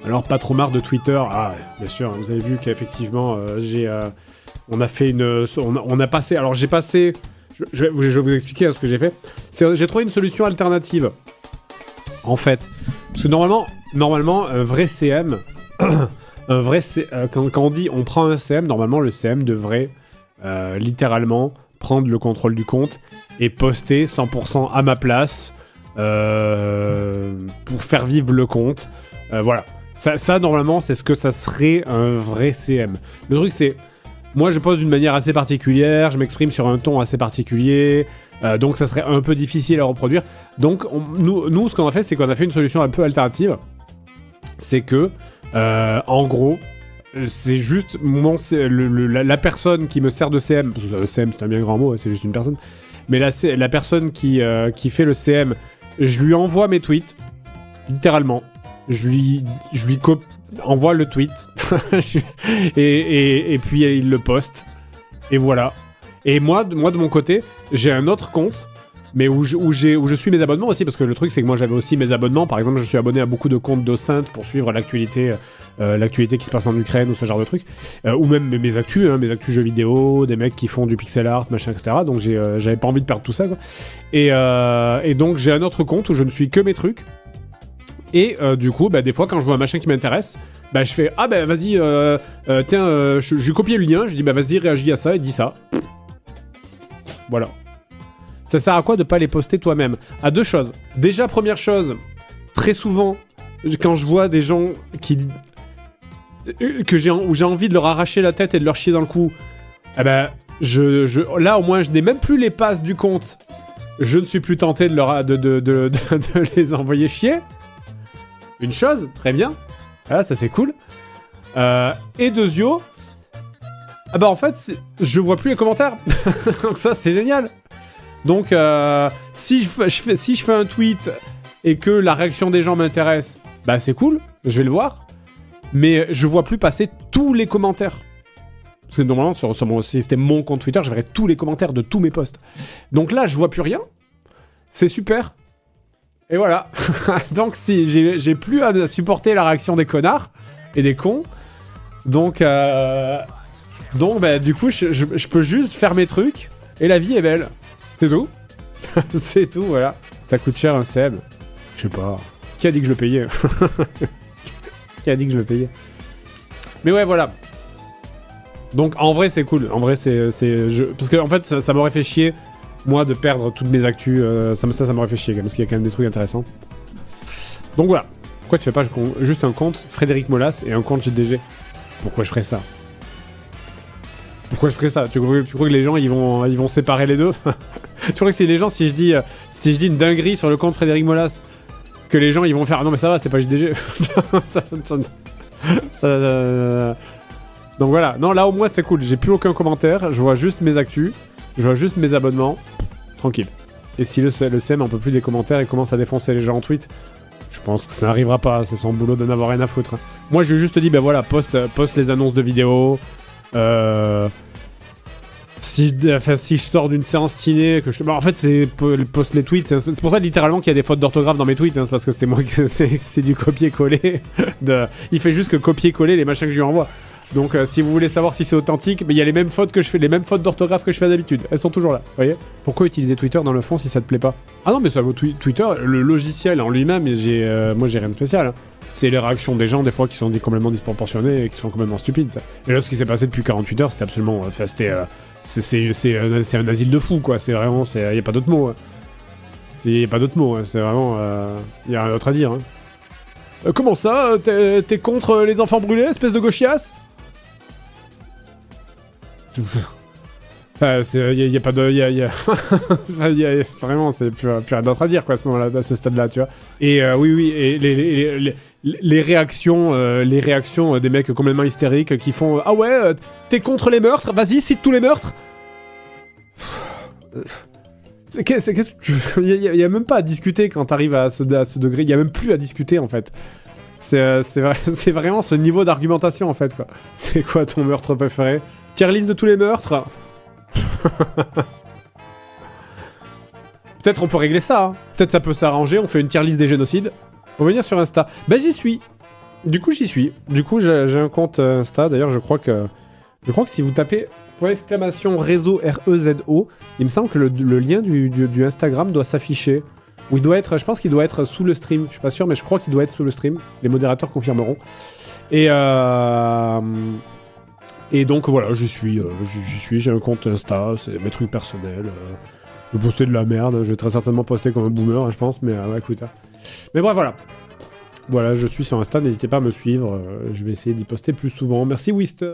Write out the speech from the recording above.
Alors, pas trop marre de Twitter. Ah, bien sûr, vous avez vu qu'effectivement, on a fait une... On a passé... Alors, j'ai passé... Je vais vous expliquer ce que j'ai fait. J'ai trouvé une solution alternative. En fait. Parce que normalement un vrai CM... quand on dit on prend un CM, normalement, le CM devrait littéralement prendre le contrôle du compte et poster 100% à ma place pour faire vivre le compte. Voilà. Ça, normalement, c'est ce que ça serait un vrai CM. Le truc, c'est... Moi, je pose d'une manière assez particulière, je m'exprime sur un ton assez particulier, donc ça serait un peu difficile à reproduire. Donc, nous, ce qu'on a fait, c'est qu'on a fait une solution un peu alternative. C'est que, en gros, c'est juste la personne qui me sert de CM, parce que le CM, c'est un bien grand mot, c'est juste une personne, mais la personne qui fait le CM, je lui envoie mes tweets, littéralement. Je lui envoie le tweet et puis il le poste et voilà. Et moi de mon côté, j'ai un autre compte, mais où je suis mes abonnements aussi, parce que le truc c'est que moi j'avais aussi mes abonnements. Par exemple, je suis abonné à beaucoup de comptes d'Ocinte pour suivre l'actualité qui se passe en Ukraine ou ce genre de trucs, ou même mes actus jeux vidéo, des mecs qui font du pixel art, machin, etc. Donc j'avais pas envie de perdre tout ça, quoi. Et donc j'ai un autre compte où je ne suis que mes trucs. Et du coup, des fois, quand je vois un machin qui m'intéresse, je fais « Ah vas-y, tiens, je lui copie le lien, je lui dis vas-y, réagis à ça et dis ça. » Voilà. Ça sert à quoi de pas les poster toi-même? À deux choses. Déjà, première chose, très souvent, quand je vois des gens où j'ai envie de leur arracher la tête et de leur chier dans le cou, là, au moins, je n'ai même plus les passes du compte. Je ne suis plus tenté de les envoyer chier. Une chose, très bien. Voilà, ça c'est cool. Et deuxio, en fait, je vois plus les commentaires. Donc ça, c'est génial. Donc, si je fais un tweet et que la réaction des gens m'intéresse, c'est cool, je vais le voir. Mais je vois plus passer tous les commentaires. Parce que normalement, si c'était mon compte Twitter, je verrais tous les commentaires de tous mes posts. Donc là, je vois plus rien. C'est super. Et voilà. Donc si j'ai plus à supporter la réaction des connards et des cons. Donc du coup je peux juste faire mes trucs et la vie est belle. C'est tout. C'est tout, voilà. Ça coûte cher un CM. Je sais pas. Qui a dit que je le payais? Qui a dit que je le payais? Mais ouais, voilà. Donc en vrai c'est cool. En vrai parce que en fait ça m'aurait fait chier, moi, de perdre toutes mes actus. Ça m'aurait fait chier, parce qu'il y a quand même des trucs intéressants. Donc voilà. Pourquoi tu fais pas juste un compte Frédéric Molas et un compte JDG? Pourquoi je ferais ça? Pourquoi je ferais ça? Tu crois que les gens ils vont séparer les deux? Tu crois que c'est les gens, si je dis une dinguerie sur le compte Frédéric Molas, que les gens ils vont faire non mais ça va, c'est pas JDG. Donc voilà. Non, là au moins c'est cool. J'ai plus aucun commentaire. Je vois juste mes actus. Je vois juste mes abonnements. Tranquille. Et si le CM en peut plus des commentaires et commence à défoncer les gens en tweet, je pense que ça n'arrivera pas. C'est son boulot de n'avoir rien à foutre. Hein. Moi, je lui ai juste dit, poste les annonces de vidéos. Si je sors d'une séance ciné, en fait, poste les tweets. C'est pour ça, littéralement, qu'il y a des fautes d'orthographe dans mes tweets. Hein, c'est parce que c'est moi c'est du copier-coller. Il fait juste que copier-coller les machins que je lui envoie. Donc si vous voulez savoir si c'est authentique, il y a les mêmes fautes que je fais, les mêmes fautes d'orthographe que je fais d'habitude. Elles sont toujours là, vous voyez? Pourquoi utiliser Twitter dans le fond si ça te plaît pas? Ah non, mais ça vaut Twitter, le logiciel en lui-même, moi j'ai rien de spécial. Hein. C'est les réactions des gens des fois qui sont complètement disproportionnées et qui sont complètement stupides. Et là, ce qui s'est passé depuis 48 heures, c'était absolument... c'est un asile de fous, quoi. C'est vraiment... Il n'y a pas d'autre mot. Hein. Il n'y a pas d'autre mot. Hein. C'est vraiment... Il n'y a rien d'autre à dire. Hein. Comment ça? T'es contre les enfants brûlés, espèce de gauchias? Il y a pas de... vraiment, c'est plus rien d'autre à dire, quoi, à ce moment-là, à ce stade-là, tu vois. Et oui, et les réactions des mecs complètement hystériques qui font « Ah ouais, t'es contre les meurtres? Vas-y, cite tous les meurtres !» Qu'est-ce que tu... Il y a même pas à discuter quand t'arrives à ce degré, il y a même plus à discuter, en fait. C'est vraiment ce niveau d'argumentation, en fait, quoi. C'est quoi ton meurtre préféré? Tier list de tous les meurtres? Peut-être on peut régler ça, hein. Peut-être ça peut s'arranger, on fait une tier list des génocides. Pour venir sur Insta. J'y suis. Du coup, j'y suis. Du coup, j'ai un compte Insta. D'ailleurs, je crois que si vous tapez !réseau REZO, il me semble que le lien du Instagram doit s'afficher. Ou il doit être, je pense qu'il doit être sous le stream. Je suis pas sûr, mais je crois qu'il doit être sous le stream. Les modérateurs confirmeront. Et donc voilà, j'y suis. J'ai un compte Insta. C'est mes trucs personnels. Je vais poster de la merde. Je vais très certainement poster comme un boomer, hein, je pense. Mais ouais, écoute. Hein. Mais bref, voilà. Voilà, je suis sur Insta. N'hésitez pas à me suivre. Je vais essayer d'y poster plus souvent. Merci, Wist.